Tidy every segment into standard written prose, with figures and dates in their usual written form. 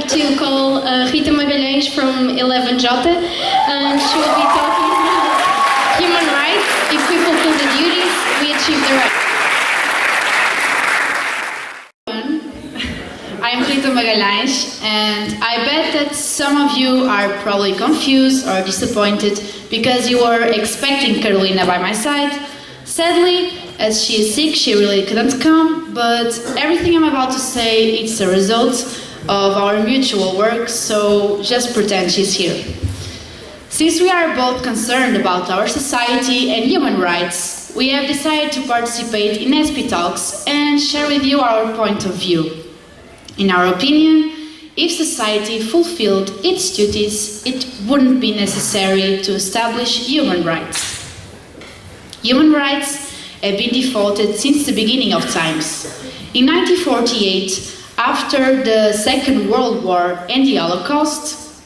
like to call Rita Magalhães from 11J. She will be talking about human rights. If we fulfill the duties, we achieve the rights. I'm Rita Magalhães, and I bet that some of you are probably confused or disappointed because you were expecting Carolina by my side. Sadly, as she is sick, she really couldn't come, but everything I'm about to say is a result of our mutual work, so just pretend she's here. Since we are both concerned about our society and human rights, we have decided to participate in ESP Talks and share with you our point of view. In our opinion, if society fulfilled its duties, it wouldn't be necessary to establish human rights. Human rights have been defaulted since the beginning of times. In 1948, after the Second World War and the Holocaust,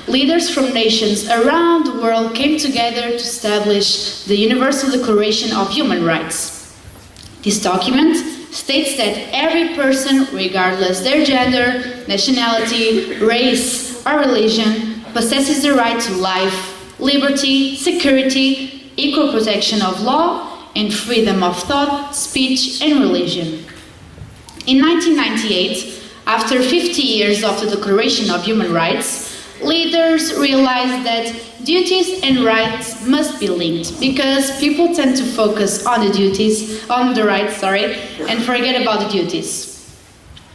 leaders from nations around the world came together to establish the Universal Declaration of Human Rights. This document states that every person, regardless their gender, nationality, race, or religion, possesses the right to life, liberty, security, equal protection of law, and freedom of thought, speech, and religion. In 1998, after 50 years of the Declaration of Human Rights, leaders realized that duties and rights must be linked because people tend to focus on the rights, and forget about the duties.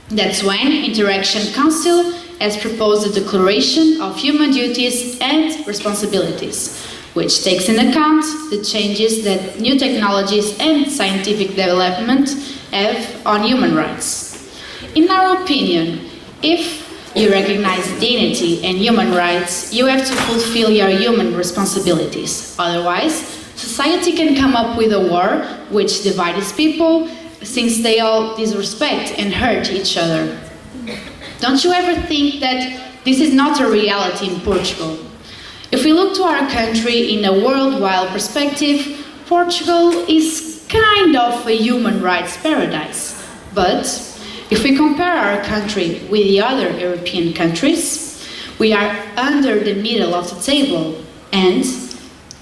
That's when Interaction Council has proposed a Declaration of Human Duties and Responsibilities, which takes into account the changes that new technologies and scientific development have on human rights. In our opinion, if you recognize dignity and human rights, you have to fulfill your human responsibilities. Otherwise, society can come up with a war which divides people since they all disrespect and hurt each other. Don't you ever think that this is not a reality in Portugal? If we look to our country in a worldwide perspective, Portugal is kind of a human rights paradise. But if we compare our country with the other European countries, we are under the middle of the table, and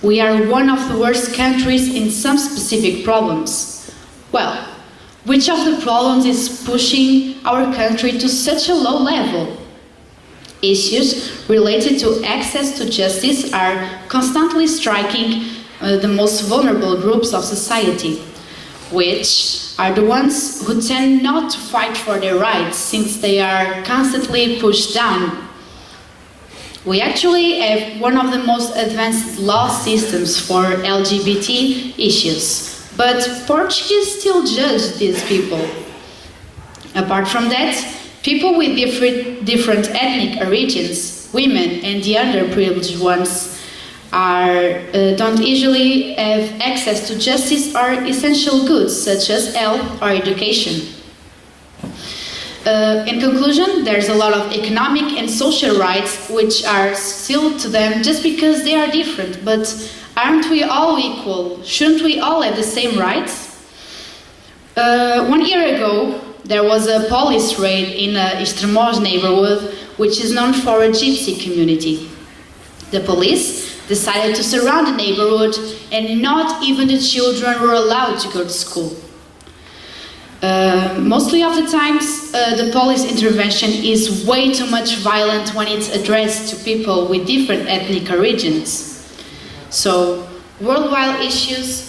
we are one of the worst countries in some specific problems. Well, which of the problems is pushing our country to such a low level? Issues related to access to justice are constantly striking the most vulnerable groups of society, which are the ones who tend not to fight for their rights since they are constantly pushed down. We actually have one of the most advanced law systems for LGBT issues, but Portuguese still judge these people. Apart from that, people with different ethnic origins, women and the underprivileged ones, don't usually have access to justice or essential goods such as health or education. In conclusion, there's a lot of economic and social rights which are sealed to them just because they are different. But aren't we all equal? Shouldn't we all have the same rights? 1 year ago, there was a police raid in Estremoz neighborhood, which is known for a gypsy community. The police decided to surround the neighborhood, and not even the children were allowed to go to school. Mostly of the times, the police intervention is way too much violent when it's addressed to people with different ethnic origins. So, worldwide issues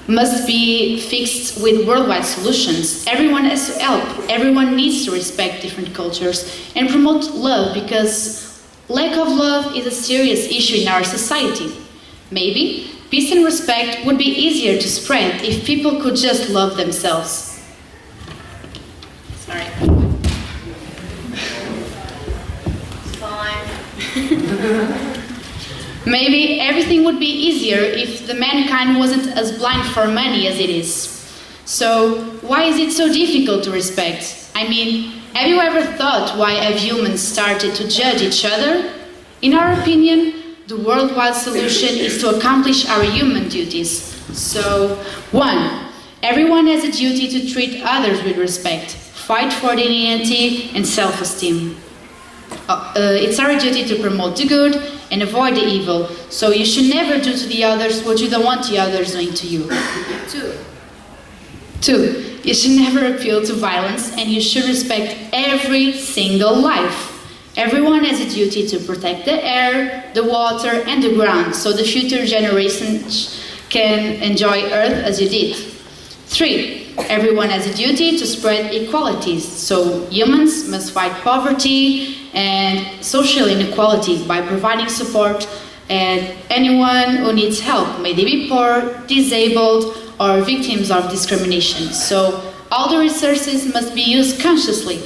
must be fixed with worldwide solutions. Everyone has to help. Everyone needs to respect different cultures and promote love, because lack of love is a serious issue in our society. Maybe peace and respect would be easier to spread if people could just love themselves. Sorry. Fine. Maybe everything would be easier if the mankind wasn't as blind for money as it is. So why is it so difficult to respect? I mean, have you ever thought why have humans started to judge each other? In our opinion, the worldwide solution is to accomplish our human duties. So, 1. Everyone has a duty to treat others with respect, fight for dignity and self-esteem. It's our duty to promote the good and avoid the evil. So you should never do to the others what you don't want the others doing to you. Two, you should never appeal to violence, and you should respect every single life. Everyone has a duty to protect the air, the water, and the ground, so the future generations can enjoy Earth as you did. 3, everyone has a duty to spread equalities, so humans must fight poverty and social inequality by providing support and anyone who needs help, may they be poor, disabled, or victims of discrimination. So all the resources must be used consciously.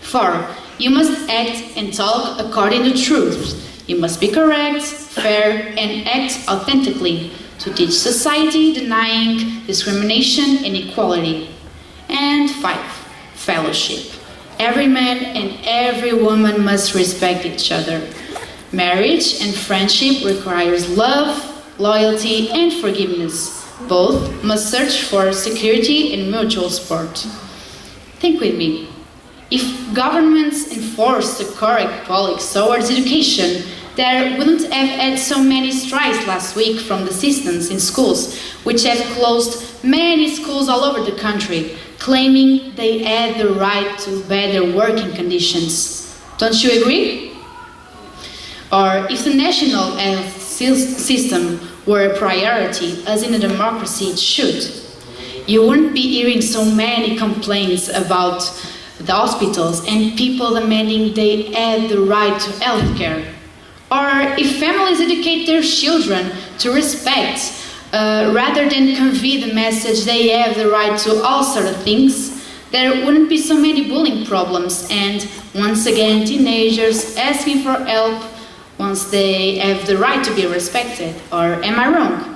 4, you must act and talk according to truth. You must be correct, fair, and act authentically to teach society denying discrimination and equality. And 5, fellowship. Every man and every woman must respect each other. Marriage and friendship requires love, loyalty, and forgiveness. Both must search for security and mutual support. Think with me. If governments enforced the correct policies towards education, there wouldn't have had so many strikes last week from the systems in schools, which have closed many schools all over the country, claiming they had the right to better working conditions. Don't you agree? Or if the national health system were a priority, as in a democracy it should, you wouldn't be hearing so many complaints about the hospitals and people demanding they had the right to health care. Or if families educate their children to respect, rather than convey the message they have the right to all sort of things, there wouldn't be so many bullying problems and, once again, teenagers asking for help once they have the right to be respected. Or am I wrong?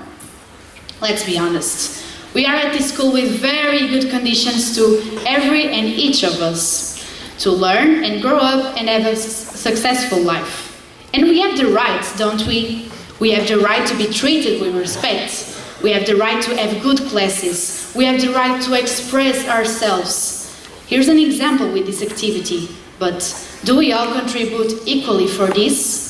Let's be honest. We are at this school with very good conditions to every and each of us to learn and grow up and have a successful life. And we have the right, don't we? We have the right to be treated with respect. We have the right to have good classes. We have the right to express ourselves. Here's an example with this activity, but do we all contribute equally for this?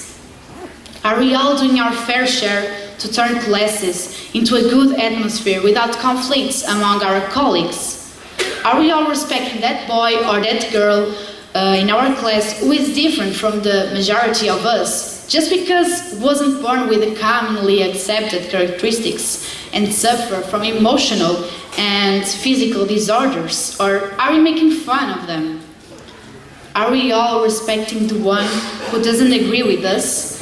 Are we all doing our fair share to turn classes into a good atmosphere without conflicts among our colleagues? Are we all respecting that boy or that girl in our class who is different from the majority of us, just because wasn't born with the commonly accepted characteristics and suffer from emotional and physical disorders? Or are we making fun of them? Are we all respecting the one who doesn't agree with us?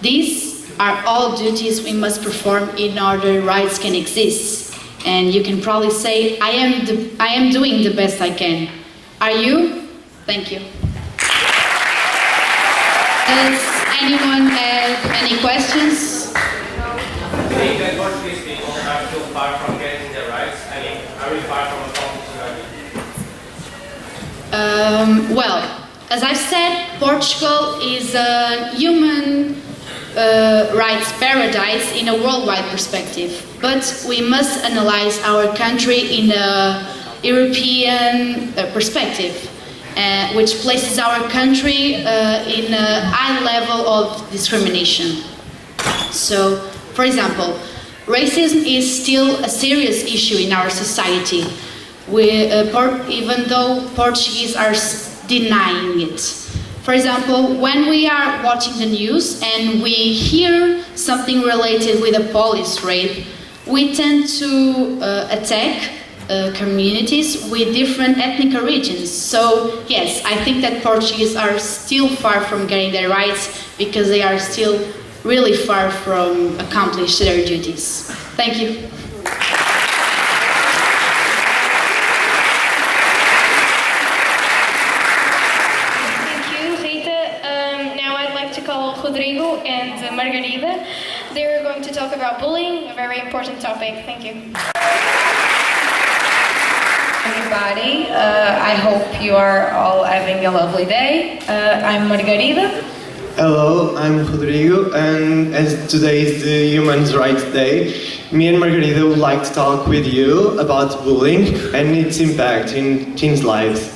These are all duties we must perform in order rights can exist. And you can probably say, I am doing the best I can. Are you? Thank you. Does anyone have any questions? I think that Portuguese people are still far from getting their rights. I mean, are we far from accomplishing our Well, as I've said, Portugal is a human rights paradise in a worldwide perspective. But we must analyze our country in a European perspective, which places our country in a high level of discrimination. So, for example, racism is still a serious issue in our society, even though Portuguese are denying it. For example, when we are watching the news and we hear something related with a police rape, we tend to attack communities with different ethnic origins. So yes, I think that Portuguese are still far from getting their rights because they are still really far from accomplish their duties. Thank you. Rodrigo and Margarida. They're going to talk about bullying, a very important topic. Thank you. Everybody, I hope you are all having a lovely day. I'm Margarida. Hello, I'm Rodrigo, and as today is the Human Rights Day, me and Margarida would like to talk with you about bullying and its impact in teens' lives.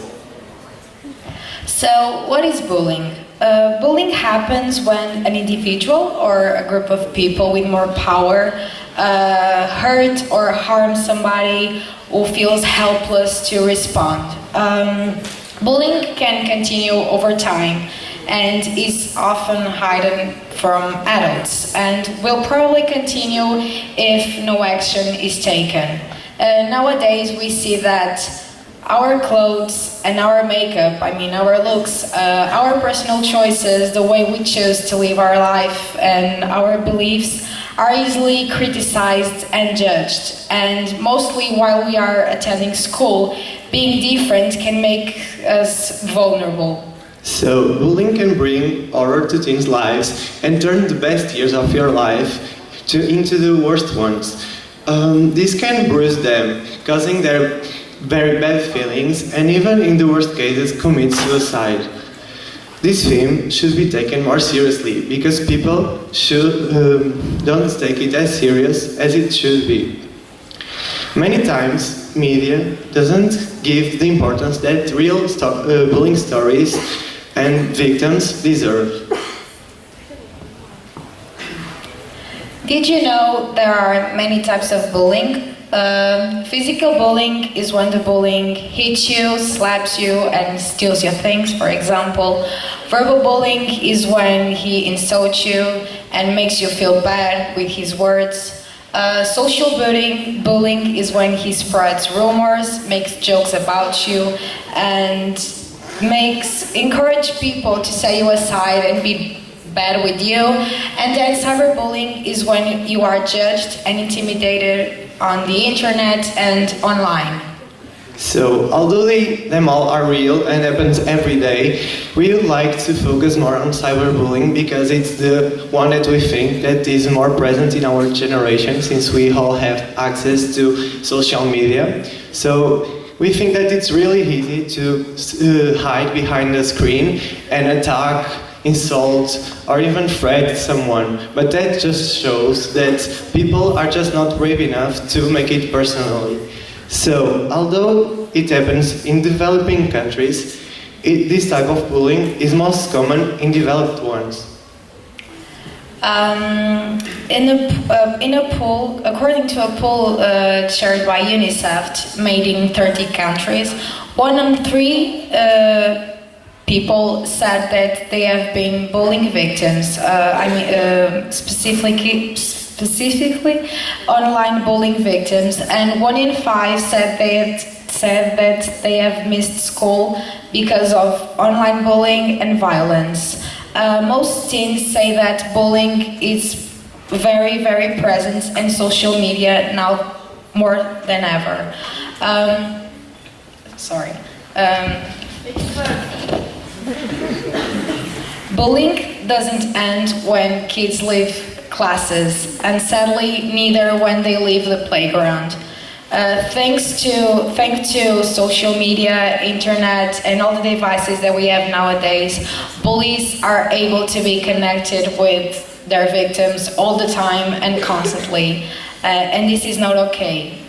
So, what is bullying? Bullying happens when an individual or a group of people with more power hurt or harm somebody who feels helpless to respond. Bullying can continue over time and is often hidden from adults and will probably continue if no action is taken. Nowadays, we see that our clothes and our makeup, our looks, our personal choices, the way we choose to live our life and our beliefs are easily criticized and judged. And mostly while we are attending school, being different can make us vulnerable. So, bullying can bring horror to teens' lives and turn the best years of your life into the worst ones. This can bruise them, causing their very bad feelings, and even in the worst cases, commit suicide. This theme should be taken more seriously because people don't take it as serious as it should be. Many times, media doesn't give the importance that real bullying stories and victims deserve. Did you know there are many types of bullying? Physical bullying is when the bullying hits you, slaps you, and steals your things, for example. Verbal bullying is when he insults you and makes you feel bad with his words. Social bullying is when he spreads rumors, makes jokes about you, and encourage people to set you aside and be bad with you. And then cyberbullying is when you are judged and intimidated on the internet and online. So, although them all are real and happens every day, we would like to focus more on cyberbullying because it's the one that we think that is more present in our generation since we all have access to social media. So, we think that it's really easy to hide behind the screen and attack, insult, or even threat someone, but that just shows that people are just not brave enough to make it personally. So, although it happens in developing countries, this type of bullying is most common in developed ones. In a poll, according to a poll shared by UNICEF, made in 30 countries, 1 in 3 people said that they have been bullying victims. Specifically online bullying victims, and 1 in 5 said that they have missed school because of online bullying and violence. Most teens say that bullying is very, very present in social media now more than ever. Bullying doesn't end when kids leave classes, and sadly neither when they leave the playground. Thanks to social media, internet, and all the devices that we have nowadays, bullies are able to be connected with their victims all the time and constantly, and this is not okay.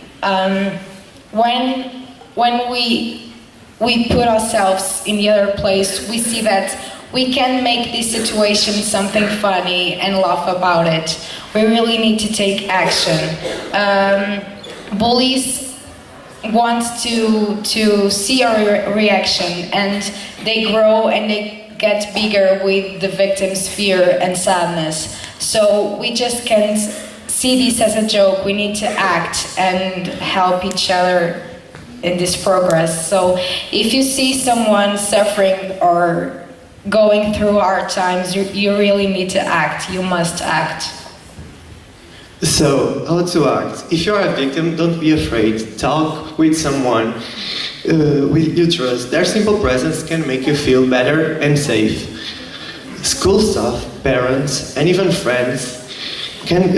When we put ourselves in the other place, we see that we can make this situation something funny and laugh about it. We really need to take action. Bullies want to see our reaction, and they grow and they get bigger with the victim's fear and sadness. So we just can't see this as a joke. We need to act and help each other in this progress. So if you see someone suffering or going through hard times, you really need to act. You must act. So, how to act? If you're a victim, don't be afraid. Talk with someone you trust. Their simple presence can make you feel better and safe. School staff, parents, and even friends can't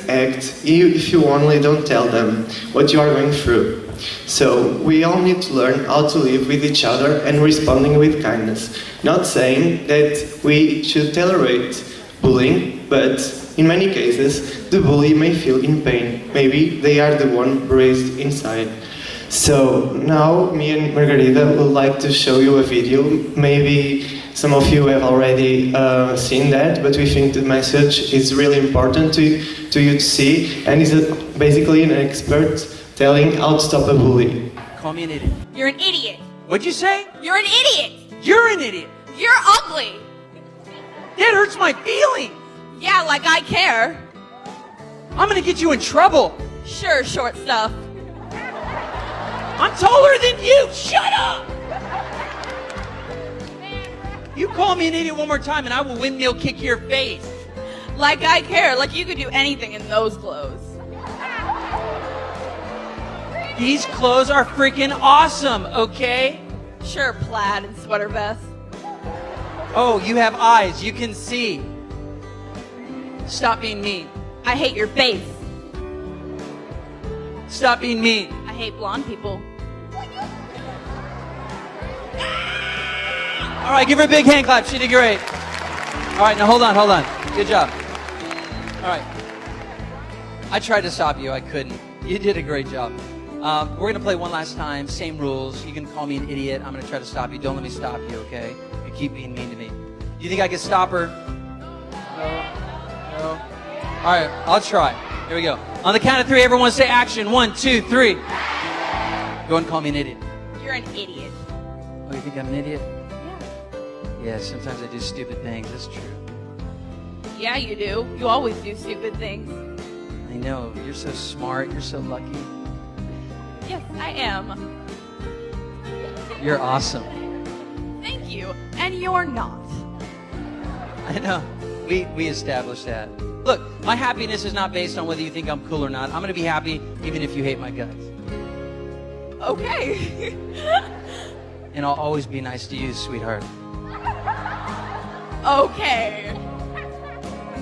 act if you only don't tell them what you are going through. So, we all need to learn how to live with each other and responding with kindness. Not saying that we should tolerate bullying, but in many cases, the bully may feel in pain. Maybe they are the one bruised inside. So now me and Margarita would like to show you a video. Maybe some of you have already seen that, but we think the message is really important to you to see, and is basically an expert telling how to stop a bully. Call me an idiot. You're an idiot. What'd you say? You're an idiot. You're an idiot. You're ugly. That hurts my feelings. Yeah, like I care. I'm gonna get you in trouble. Sure, short stuff. I'm taller than you. Shut up. You call me an idiot one more time and I will windmill kick your face. Like I care. Like you could do anything in those clothes. These clothes are freaking awesome, okay? Sure, plaid and sweater vest. Oh, you have eyes. You can see. Stop being mean. I hate your face. Stop being mean. I hate blonde people. All right, give her a big hand clap. She did great. All right, now hold on. Good job. All right. I tried to stop you. I couldn't. You did a great job. We're going to play one last time. Same rules. You can call me an idiot. I'm going to try to stop you. Don't let me stop you, okay? You keep being mean to me. Do you think I can stop her? No. All right, I'll try. Here we go. On the count of 3, everyone say action. 1, 2, 3. Go and call me an idiot. You're an idiot. Oh, you think I'm an idiot? Yeah, sometimes I do stupid things. That's true. Yeah, you do. You always do stupid things. I know. You're so smart. You're so lucky. Yes, I am. You're awesome. Thank you. And you're not. I know. We established that. Look, my happiness is not based on whether you think I'm cool or not. I'm going to be happy even if you hate my guts. Okay. And I'll always be nice to you, sweetheart. Okay.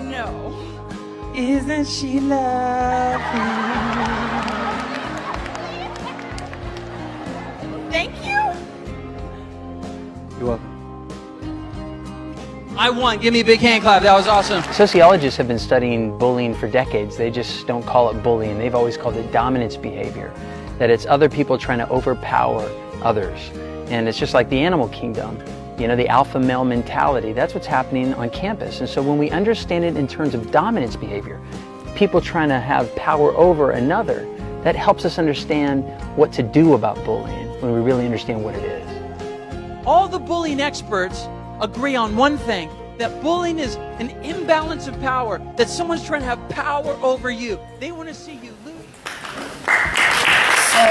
No. Isn't she lovely? Thank you. You're welcome. I won. Give me a big hand clap. That was awesome. Sociologists have been studying bullying for decades. They just don't call it bullying. They've always called it dominance behavior. That it's other people trying to overpower others. And it's just like the animal kingdom. You know, the alpha male mentality. That's what's happening on campus. And so when we understand it in terms of dominance behavior, people trying to have power over another, that helps us understand what to do about bullying when we really understand what it is. All the bullying experts agree on one thing, that bullying is an imbalance of power, that someone's trying to have power over you. They want to see you lose. So,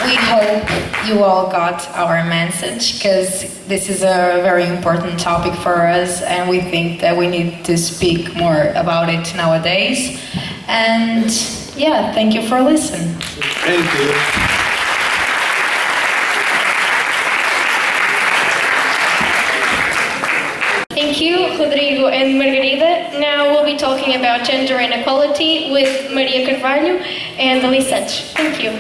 we hope you all got our message, because this is a very important topic for us, and we think that we need to speak more about it nowadays. And yeah, thank you for listening. Thank you. Thank you, Rodrigo and Margarida. Now we'll be talking about gender inequality with Maria Carvalho and Elisete. Thank you.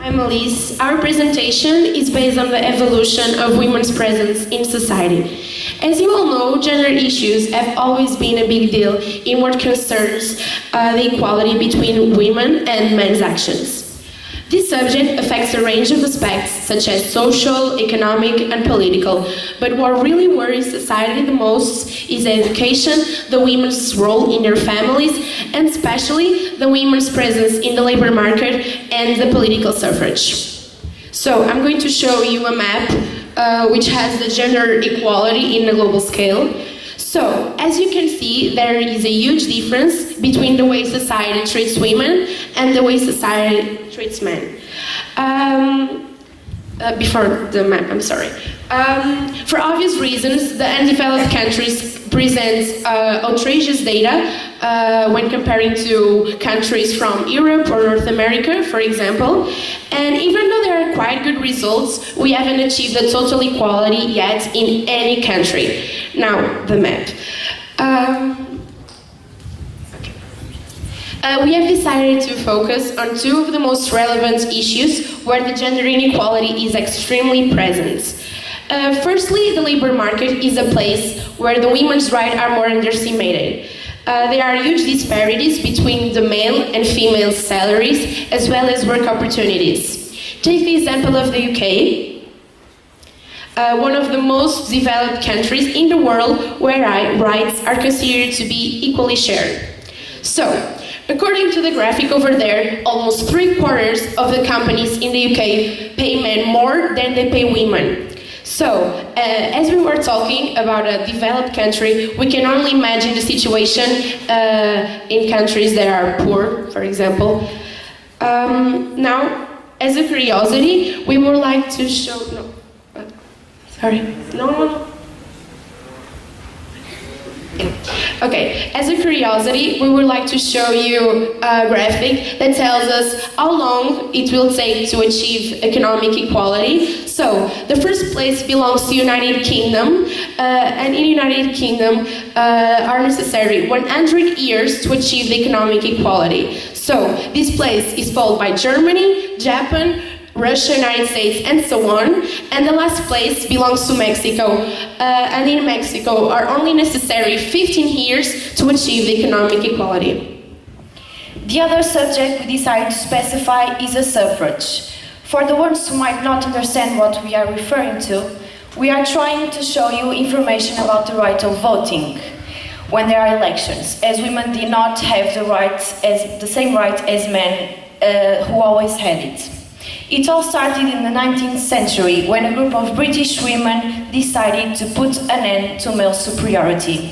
I'm Elise. Our presentation is based on the evolution of women's presence in society. As you all know, gender issues have always been a big deal in what concerns the equality between women and men's actions. This subject affects a range of aspects such as social, economic, and political, but what really worries society the most is education, the women's role in their families, and especially the women's presence in the labor market and the political suffrage. So I'm going to show you a map which has the gender equality in a global scale. So, as you can see, there is a huge difference between the way society treats women and the way society treats men. Before the map, I'm sorry. For obvious reasons, the undeveloped countries present outrageous data when comparing to countries from Europe or North America, for example. And even though there are quite good results, we haven't achieved the total equality yet in any country. Now, the map. We have decided to focus on two of the most relevant issues where the gender inequality is extremely present. Firstly, the labor market is a place where the women's rights are more underestimated. There are huge disparities between the male and female salaries as well as work opportunities. Take the example of the UK. One of the most developed countries in the world where rights are considered to be equally shared. So, according to the graphic over there, almost 3/4 of the companies in the UK pay men more than they pay women. So, as we were talking about a developed country, we can only imagine the situation in countries that are poor, for example. Now, as a curiosity, we would like to show... Sorry. No. Okay, as a curiosity, we would like to show you a graphic that tells us how long it will take to achieve economic equality. So, the first place belongs to United Kingdom, and in United Kingdom are necessary 100 years to achieve the economic equality. So, this place is followed by Germany, Japan, Russia, United States, and so on. And the last place belongs to Mexico. And in Mexico are only necessary 15 years to achieve the economic equality. The other subject we decided to specify is the suffrage. For the ones who might not understand what we are referring to, we are trying to show you information about the right of voting when there are elections, as women did not have the same right as men who always had it. It all started in the 19th century when a group of British women decided to put an end to male superiority.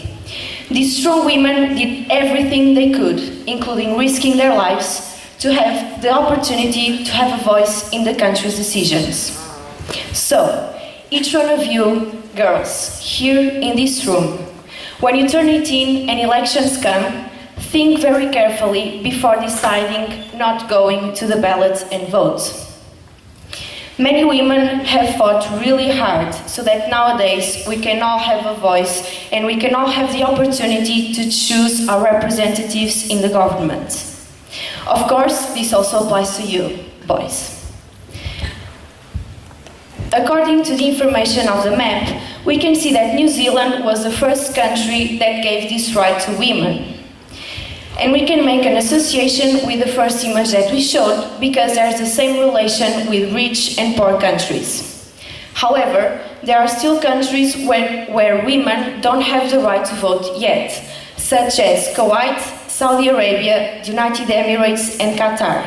These strong women did everything they could, including risking their lives, to have the opportunity to have a voice in the country's decisions. So, each one of you, girls, here in this room, when you turn 18 and elections come, think very carefully before deciding not going to the ballot and vote. Many women have fought really hard so that nowadays we can all have a voice and we can all have the opportunity to choose our representatives in the government. Of course, this also applies to you, boys. According to the information of the map, we can see that New Zealand was the first country that gave this right to women. And we can make an association with the first image that we showed because there's the same relation with rich and poor countries. However, there are still countries where women don't have the right to vote yet, such as Kuwait, Saudi Arabia, the United Emirates and Qatar,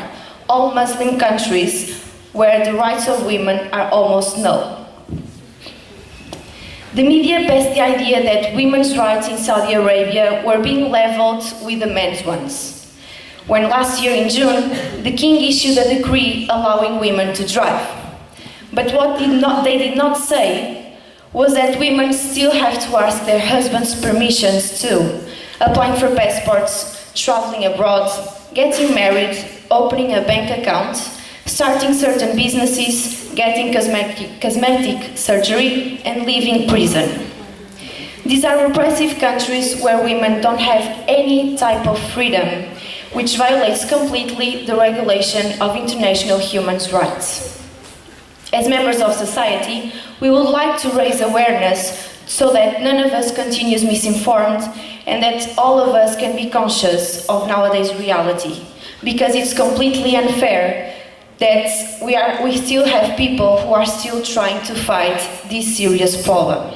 all Muslim countries where the rights of women are almost null. The media passed the idea that women's rights in Saudi Arabia were being leveled with the men's ones, when last year in June, the king issued a decree allowing women to drive. But what they did not say was that women still have to ask their husbands' permissions too, applying for passports, traveling abroad, getting married, opening a bank account, starting certain businesses, getting cosmetic surgery, and leaving prison. These are repressive countries where women don't have any type of freedom, which violates completely the regulation of international human rights. As members of society, we would like to raise awareness so that none of us continues misinformed and that all of us can be conscious of nowadays reality, because it's completely unfair that we still have people who are still trying to fight this serious problem.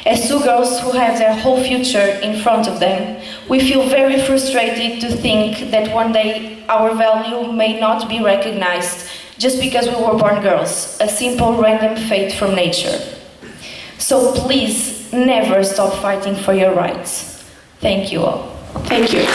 As two girls who have their whole future in front of them, we feel very frustrated to think that one day our value may not be recognized just because we were born girls, a simple random fate from nature. So please, never stop fighting for your rights. Thank you all. Thank you.